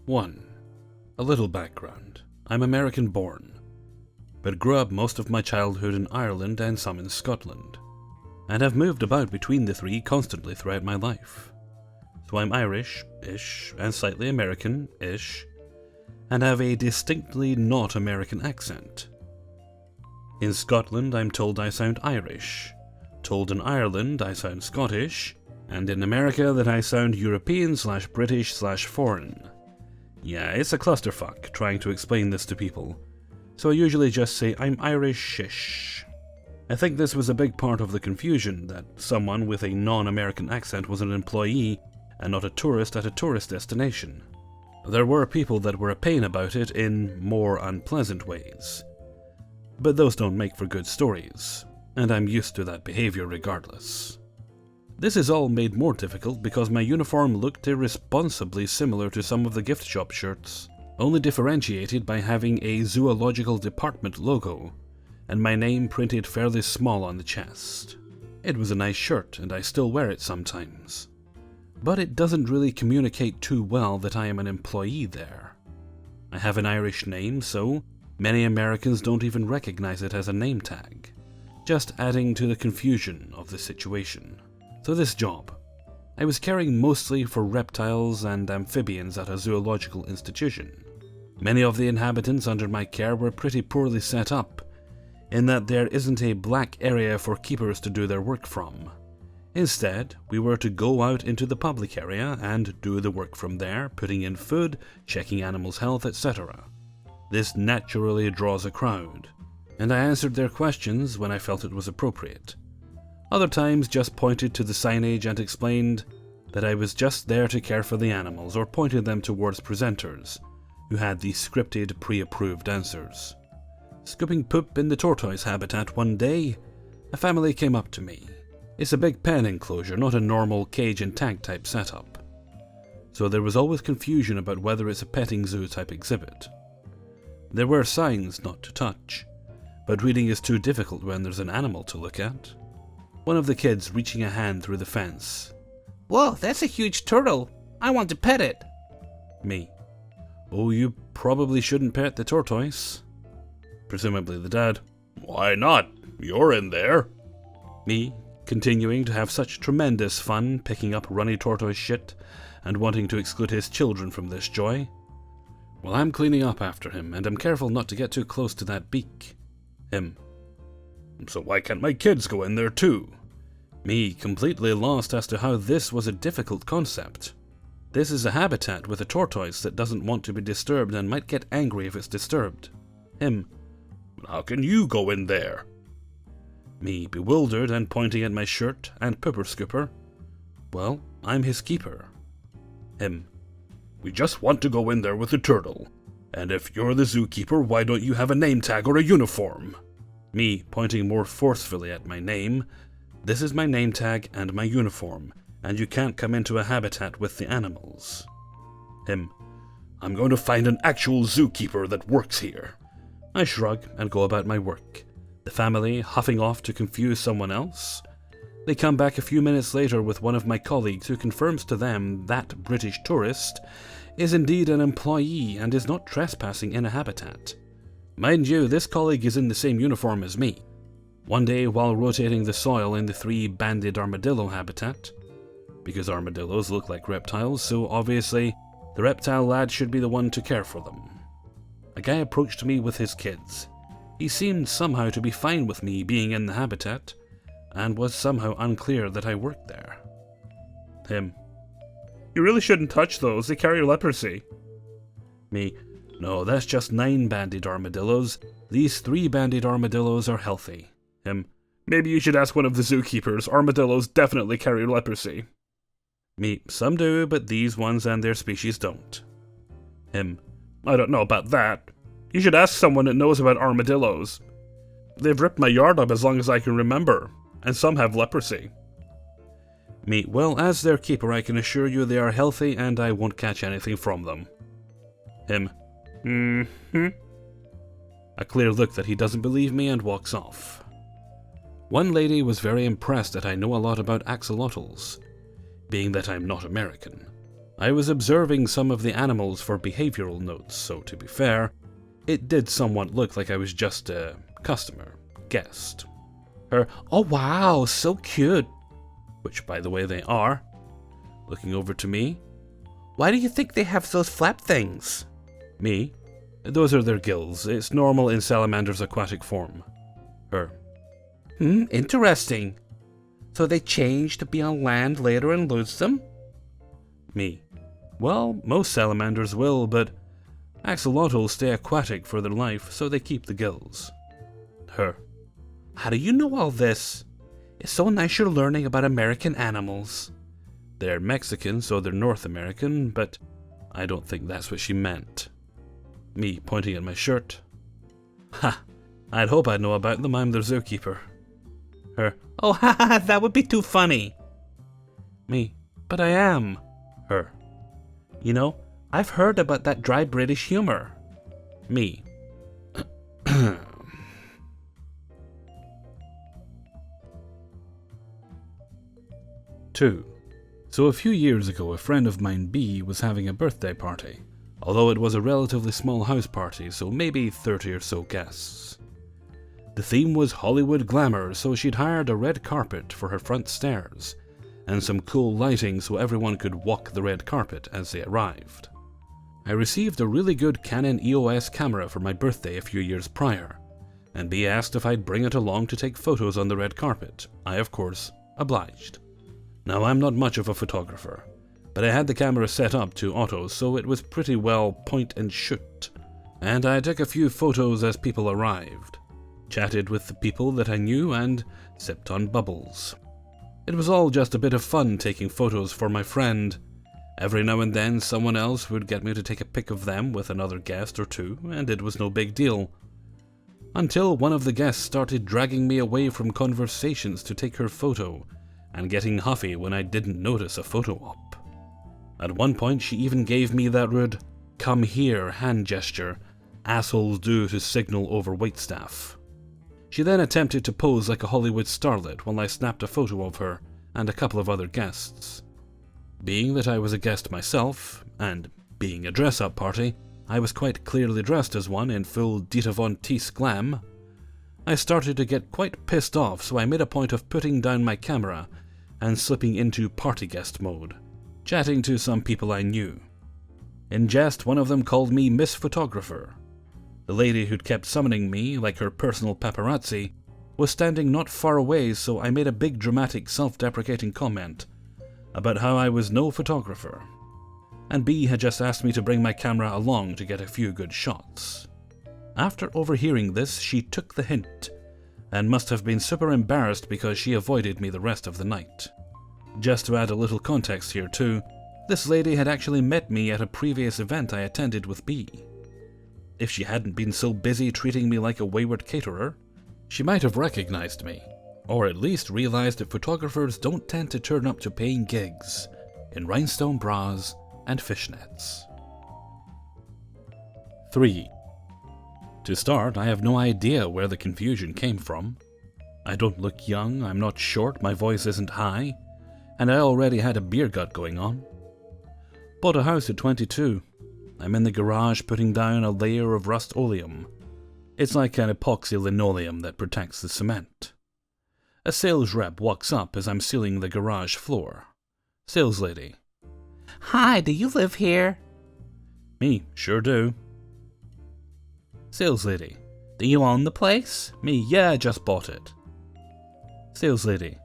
1. A little background. I'm American born, but grew up most of my childhood in Ireland and some in Scotland, and have moved about between the three constantly throughout my life. So I'm Irish-ish and slightly American-ish, and have a distinctly not American accent. In Scotland I'm told I sound Irish, told in Ireland I sound Scottish, and in America that I sound European/British/foreign. Yeah, it's a clusterfuck trying to explain this to people, so I usually just say I'm Irish-ish. I think this was a big part of the confusion, that someone with a non-American accent was an employee and not a tourist at a tourist destination. There were people that were a pain about it in more unpleasant ways, but those don't make for good stories, and I'm used to that behavior regardless. This is all made more difficult because my uniform looked irresponsibly similar to some of the gift shop shirts, only differentiated by having a zoological department logo, and my name printed fairly small on the chest. It was a nice shirt, and I still wear it sometimes, but it doesn't really communicate too well that I am an employee there. I have an Irish name, so many Americans don't even recognize it as a name tag, just adding to the confusion of the situation. So this job, I was caring mostly for reptiles and amphibians at a zoological institution. Many of the inhabitants under my care were pretty poorly set up, in that there isn't a black area for keepers to do their work from. Instead, we were to go out into the public area and do the work from there, putting in food, checking animals' health, etc. This naturally draws a crowd, and I answered their questions when I felt it was appropriate. Other times just pointed to the signage and explained that I was just there to care for the animals, or pointed them towards presenters, who had the scripted, pre-approved answers. Scooping poop in the tortoise habitat one day, a family came up to me. It's a big pen enclosure, not a normal cage and tag type setup, so there was always confusion about whether it's a petting zoo type exhibit. There were signs not to touch, but reading is too difficult when there's an animal to look at. One of the kids reaching a hand through the fence. Whoa, that's a huge turtle. I want to pet it. Me. Oh, you probably shouldn't pet the tortoise. Presumably the dad. Why not? You're in there. Me, continuing to have such tremendous fun picking up runny tortoise shit and wanting to exclude his children from this joy. Well, I'm cleaning up after him, and I'm careful not to get too close to that beak. Him. So why can't my kids go in there too? Me, completely lost as to how this was a difficult concept. This is a habitat with a tortoise that doesn't want to be disturbed and might get angry if it's disturbed. Him. How can you go in there? Me, bewildered and pointing at my shirt and pooper scooper. Well, I'm his keeper. Him. We just want to go in there with the turtle. And if you're the zookeeper, why don't you have a name tag or a uniform? Me, pointing more forcefully at my name. This is my name tag and my uniform, and you can't come into a habitat with the animals. Him. I'm going to find an actual zookeeper that works here. I shrug and go about my work, the family huffing off to confuse someone else. They come back a few minutes later with one of my colleagues who confirms to them that British tourist is indeed an employee and is not trespassing in a habitat. Mind you, this colleague is in the same uniform as me. One day, while rotating the soil in the 3-banded armadillo habitat, because armadillos look like reptiles, so obviously the reptile lad should be the one to care for them. A guy approached me with his kids. He seemed somehow to be fine with me being in the habitat, and was somehow unclear that I worked there. Him. You really shouldn't touch those, they carry leprosy. Me. No, that's just 9-banded armadillos. These 3-banded armadillos are healthy. Him. Maybe you should ask one of the zookeepers. Armadillos definitely carry leprosy. Me. Some do, but these ones and their species don't. Him. I don't know about that. You should ask someone that knows about armadillos. They've ripped my yard up as long as I can remember, and some have leprosy. Me. Well, as their keeper, I can assure you they are healthy and I won't catch anything from them. Him. Mm-hmm. A clear look that he doesn't believe me and walks off. One lady was very impressed that I know a lot about axolotls, being that I'm not American. I was observing some of the animals for behavioral notes, so to be fair, it did somewhat look like I was just a customer, guest. Her, "Oh wow, so cute," which by the way they are. Looking over to me, Why do you think they have those flap things? me, "Those are their gills. It's normal in salamanders' aquatic form." Her, Interesting. So they change to be on land later and lose them? me, "Well, most salamanders will, but axolotls stay aquatic for their life, so they keep the gills." Her, How do you know all this? It's so nice you're learning about American animals. "They're Mexican, so they're North American, but I don't think that's what she meant." Me, pointing at my shirt, "Ha! I'd hope I'd know about them. I'm their zookeeper." Her, Oh, haha, that would be too funny. me, "But I am." Her, You know, I've heard about that dry British humor. me. 2. So a few years ago, a friend of mine, B, was having a birthday party, although it was a relatively small house party, so maybe 30 or so guests. The theme was Hollywood glamour, so she'd hired a red carpet for her front stairs, and some cool lighting so everyone could walk the red carpet as they arrived. I received a really good Canon EOS camera for my birthday a few years prior, and B asked if I'd bring it along to take photos on the red carpet. I, of course, obliged. Now, I'm not much of a photographer, but I had the camera set up to auto, so it was pretty well point and shoot, and I took a few photos as people arrived, chatted with the people that I knew, and sipped on bubbles. It was all just a bit of fun taking photos for my friend. Every now and then someone else would get me to take a pic of them with another guest or two, and it was no big deal. Until one of the guests started dragging me away from conversations to take her photo, and getting huffy when I didn't notice a photo op. At one point she even gave me that rude "come here" hand gesture assholes do to signal over waitstaff. She then attempted to pose like a Hollywood starlet while I snapped a photo of her and a couple of other guests. Being that I was a guest myself, and being a dress-up party, I was quite clearly dressed as one in full Dita Von Teese glam. I started to get quite pissed off, so I made a point of putting down my camera and slipping into party guest mode, chatting to some people I knew. In jest, one of them called me Miss Photographer. The lady who'd kept summoning me, like her personal paparazzi, was standing not far away, so I made a big dramatic self-deprecating comment about how I was no photographer, and B had just asked me to bring my camera along to get a few good shots. After overhearing this, she took the hint, and must have been super embarrassed because she avoided me the rest of the night. Just to add a little context here too, this lady had actually met me at a previous event I attended with B. If she hadn't been so busy treating me like a wayward caterer, she might have recognized me, or at least realized that photographers don't tend to turn up to paying gigs in rhinestone bras and fishnets. 3. To start, I have no idea where the confusion came from. I don't look young, I'm not short, my voice isn't high, and I already had a beer gut going on. Bought a house at 22. I'm in the garage putting down a layer of Rust-Oleum. It's like an epoxy linoleum that protects the cement. A sales rep walks up as I'm sealing the garage floor. Sales lady. Hi, do you live here? Me, sure do. Sales lady. Do you own the place? Me, yeah, I just bought it. Sales lady.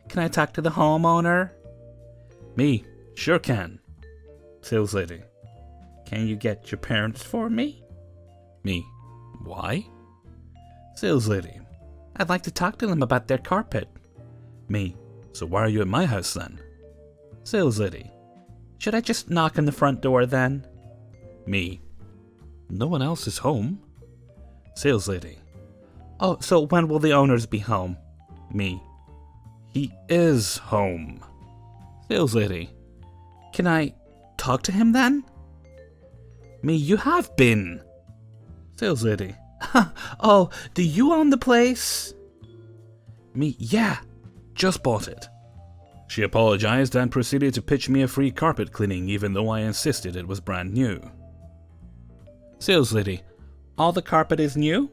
Can I talk to the homeowner? Me, sure can. Sales lady. Can you get your parents for me? Me, why? Sales lady. I'd like to talk to them about their carpet. Me, so why are you at my house then? Sales lady. Should I just knock on the front door then? Me. No one else is home. Sales lady. Oh, so when will the owners be home? Me. He is home. Sales lady. Can I talk to him then? Me, you have been. Sales lady. Oh, do you own the place? Me, yeah, just bought it. She apologized and proceeded to pitch me a free carpet cleaning even though I insisted it was brand new. Sales lady, all the carpet is new?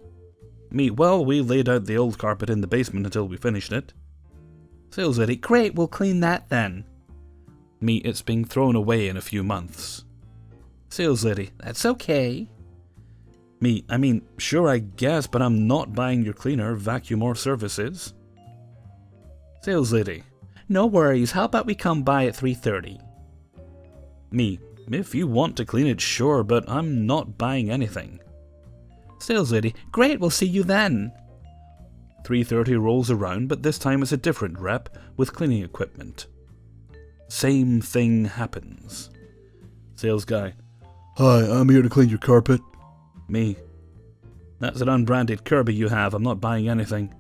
Me, well, we laid out the old carpet in the basement until we finished it. Sales lady, great, we'll clean that then. Me, it's being thrown away in a few months. Sales lady, that's okay. Me, I mean, sure I guess, but I'm not buying your cleaner, vacuum or services. Sales lady, no worries, how about we come by at 3:30? Me, if you want to clean it, sure, but I'm not buying anything. Sales lady, great, we'll see you then. 3:30 rolls around, but this time it's a different rep with cleaning equipment. Same thing happens. Sales guy, hi, I'm here to clean your carpet. Me, that's an unbranded Kirby you have, I'm not buying anything.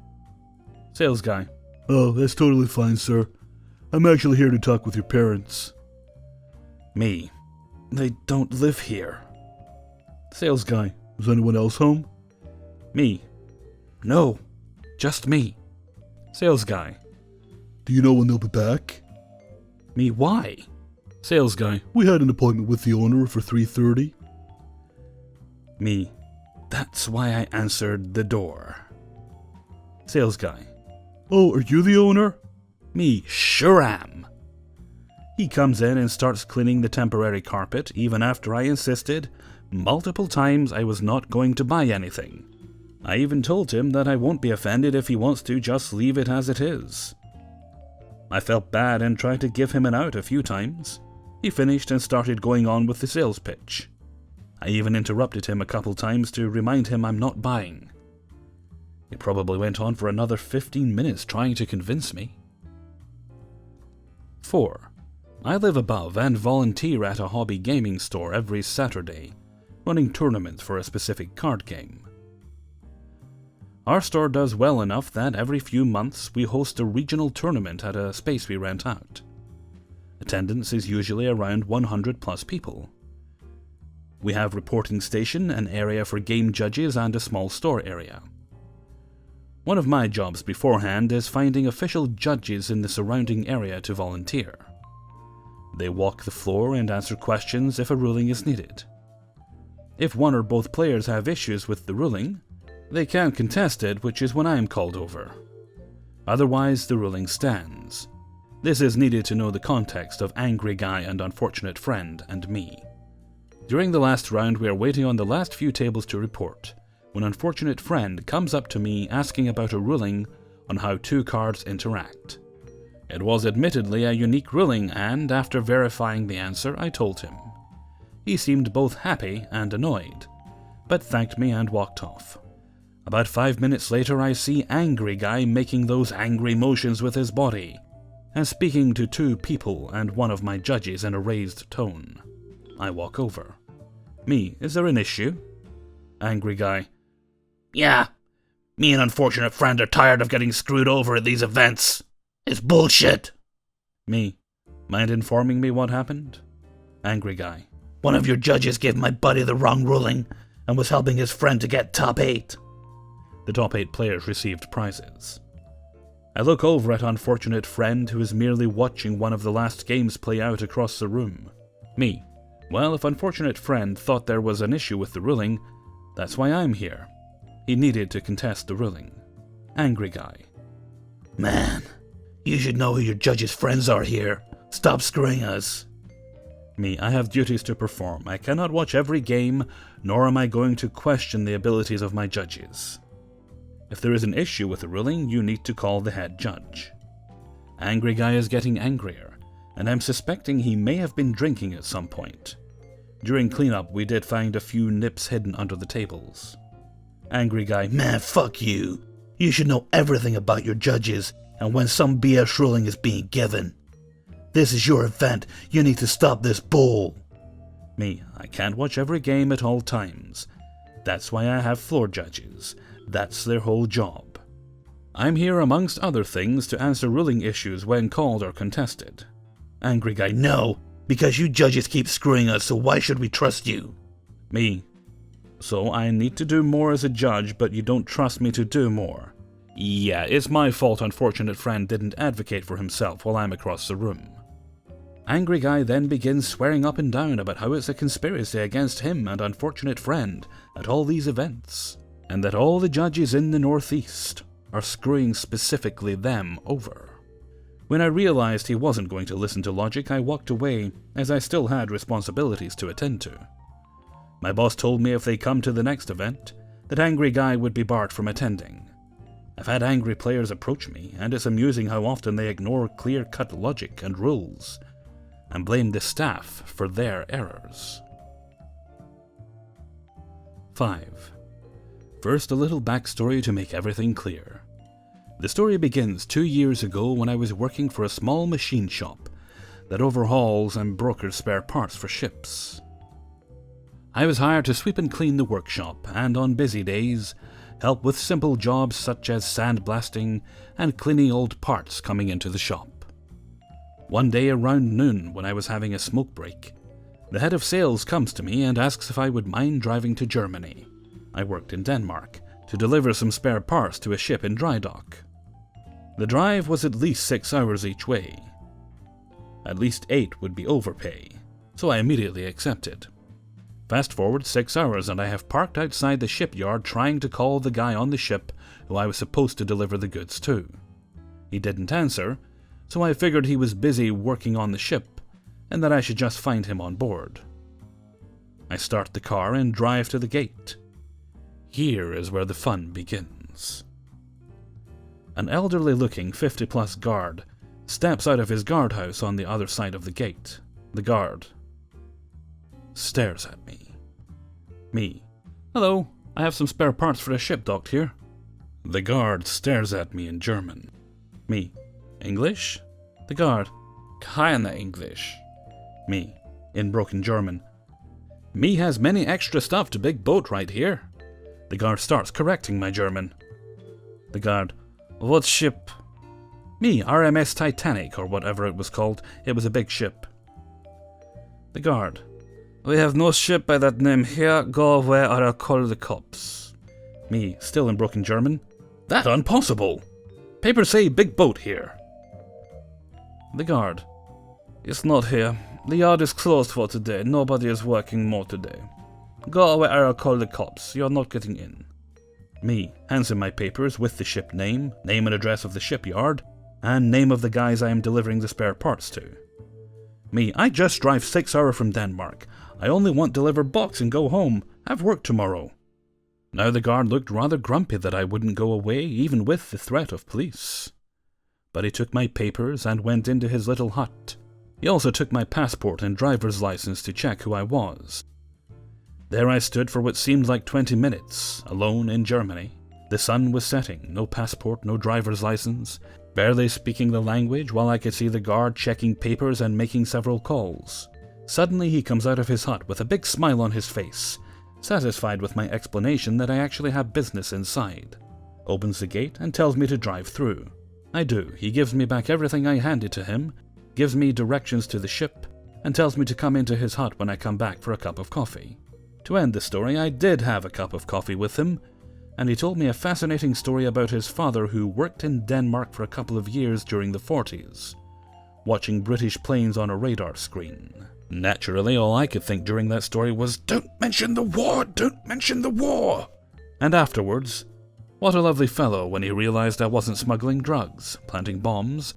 Sales guy, Oh, that's totally fine, sir. I'm actually here to talk with your parents. Me, they don't live here. Sales guy, is anyone else home? Me, no, just me. Sales guy, Do you know when they'll be back? Me, why? Sales guy, We had an appointment with the owner for 3:30. Me, that's why I answered the door. Sales guy, Oh, are you the owner? Me, sure am. He comes in and starts cleaning the temporary carpet, even after I insisted multiple times I was not going to buy anything. I even told him that I won't be offended if he wants to just leave it as it is. I felt bad and tried to give him an out a few times. He finished and started going on with the sales pitch. I even interrupted him a couple times to remind him I'm not buying. He probably went on for another 15 minutes trying to convince me. 4. I live above and volunteer at a hobby gaming store every Saturday, running tournaments for a specific card game. Our store does well enough that every few months we host a regional tournament at a space we rent out. Attendance is usually around 100 plus people. We have reporting station, an area for game judges, and a small store area. One of my jobs beforehand is finding official judges in the surrounding area to volunteer. They walk the floor and answer questions if a ruling is needed. If one or both players have issues with the ruling, they can contest it, which is when I am called over. Otherwise, the ruling stands. This is needed to know the context of Angry Guy and Unfortunate Friend and me. During the last round, we are waiting on the last few tables to report, when Unfortunate Friend comes up to me asking about a ruling on how two cards interact. It was admittedly a unique ruling, and after verifying the answer, I told him. He seemed both happy and annoyed, but thanked me and walked off. About 5 minutes later, I see Angry Guy making those angry motions with his body, and speaking to two people and one of my judges in a raised tone. I walk over. Me, is there an issue? Angry Guy, yeah, me and Unfortunate Friend are tired of getting screwed over at these events. It's bullshit. Me, mind informing me what happened? Angry Guy, one of your judges gave my buddy the wrong ruling and was helping his friend to get top 8. The top 8 players received prizes. I look over at Unfortunate Friend, who is merely watching one of the last games play out across the room. Me, well, if Unfortunate Friend thought there was an issue with the ruling, that's why I'm here. He needed to contest the ruling. Angry Guy, man, you should know who your judge's friends are here. Stop screwing us. Me, I have duties to perform. I cannot watch every game, nor am I going to question the abilities of my judges. If there is an issue with the ruling, you need to call the head judge. Angry Guy is getting angrier, and I'm suspecting he may have been drinking at some point. During cleanup, we did find a few nips hidden under the tables. Angry Guy, man, fuck you. You should know everything about your judges and when some BS ruling is being given. This is your event. You need to stop this bull. Me, I can't watch every game at all times. That's why I have floor judges. That's their whole job. I'm here amongst other things to answer ruling issues when called or contested. Angry Guy, no, because you judges keep screwing us, so why should we trust you? Me, so I need to do more as a judge, but you don't trust me to do more. Yeah, it's my fault unfortunate friend didn't advocate for himself while I'm across the room. Angry guy then begins swearing up and down about how it's a conspiracy against him and unfortunate friend at all these events, and that all the judges in the Northeast are screwing specifically them over. When I realized he wasn't going to listen to logic, I walked away, as I still had responsibilities to attend to. My boss told me if they come to the next event, that Angry Guy would be barred from attending. I've had angry players approach me, and it's amusing how often they ignore clear-cut logic and rules, and blame the staff for their errors. 5. First, a little backstory to make everything clear. The story begins 2 years ago when I was working for a small machine shop that overhauls and brokers spare parts for ships. I was hired to sweep and clean the workshop, and on busy days, help with simple jobs such as sandblasting and cleaning old parts coming into the shop. One day around noon, when I was having a smoke break, the head of sales comes to me and asks if I would mind driving to Germany. I worked in Denmark, to deliver some spare parts to a ship in dry dock. The drive was at least 6 hours each way. At least 8 would be overpay, so I immediately accepted. Fast forward 6 hours and I have parked outside the shipyard trying to call the guy on the ship who I was supposed to deliver the goods to. He didn't answer, so I figured he was busy working on the ship and that I should just find him on board. I start the car and drive to the gate. Here is where the fun begins. An elderly-looking 50-plus guard steps out of his guardhouse on the other side of the gate. The guard stares at me. Me. Hello, I have some spare parts for a ship docked here. The guard stares at me in German. Me. English? The guard. Kinda English. Me. In broken German. Me has many extra stuff to big boat right here. The guard starts correcting my German. The guard. What ship? Me, RMS Titanic, or whatever it was called. It was a big ship. The guard. We have no ship by that name here. Go away or I'll call the cops. Me, still in broken German. That impossible! Papers say big boat here. The guard. It's not here. The yard is closed for today. Nobody is working more today. Go away or I'll call the cops. You're not getting in. Me, hands him my papers with the ship name and address of the shipyard, and name of the guys I am delivering the spare parts to. Me, I just drive 6 hours from Denmark. I only want to deliver box and go home. Have work tomorrow. Now the guard looked rather grumpy that I wouldn't go away, even with the threat of police. But he took my papers and went into his little hut. He also took my passport and driver's license to check who I was. There I stood for what seemed like 20 minutes, alone in Germany. The sun was setting, no passport, no driver's license, barely speaking the language while I could see the guard checking papers and making several calls. Suddenly he comes out of his hut with a big smile on his face, satisfied with my explanation that I actually have business inside. Opens the gate and tells me to drive through. I do. He gives me back everything I handed to him, gives me directions to the ship, and tells me to come into his hut when I come back for a cup of coffee. To end the story, I did have a cup of coffee with him, and he told me a fascinating story about his father who worked in Denmark for a couple of years during the 40s, watching British planes on a radar screen. Naturally, all I could think during that story was, "Don't mention the war! Don't mention the war!" And afterwards, what a lovely fellow when he realized I wasn't smuggling drugs, planting bombs,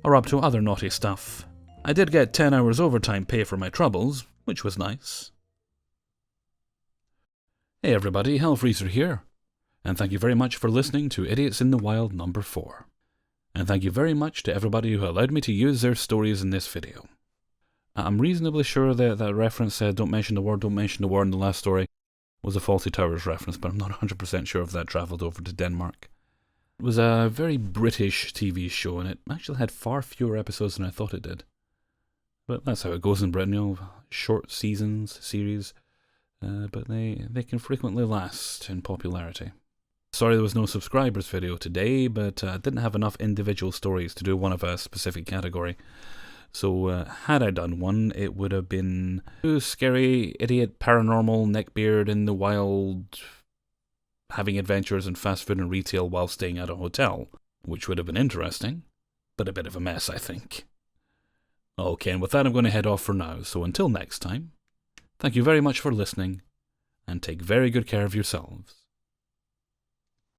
or up to other naughty stuff. I did get 10 hours overtime pay for my troubles, which was nice. Hey everybody, Hellfreezer here, and thank you very much for listening to Idiots in the Wild number 4. And thank you very much to everybody who allowed me to use their stories in this video. I'm reasonably sure that that reference said don't mention the war in the last story was a Fawlty Towers reference, but I'm not 100% sure if that travelled over to Denmark. It was a very British TV show, and it actually had far fewer episodes than I thought it did. But that's how it goes in Britain, you know, short series, but they can frequently last in popularity. Sorry there was no subscribers video today, but I didn't have enough individual stories to do one of a specific category. So had I done one, it would have been scary, idiot, paranormal, neckbeard in the wild having adventures in fast food and retail while staying at a hotel, which would have been interesting, but a bit of a mess, I think. Okay, and with that, I'm going to head off for now, so until next time, thank you very much for listening, and take very good care of yourselves.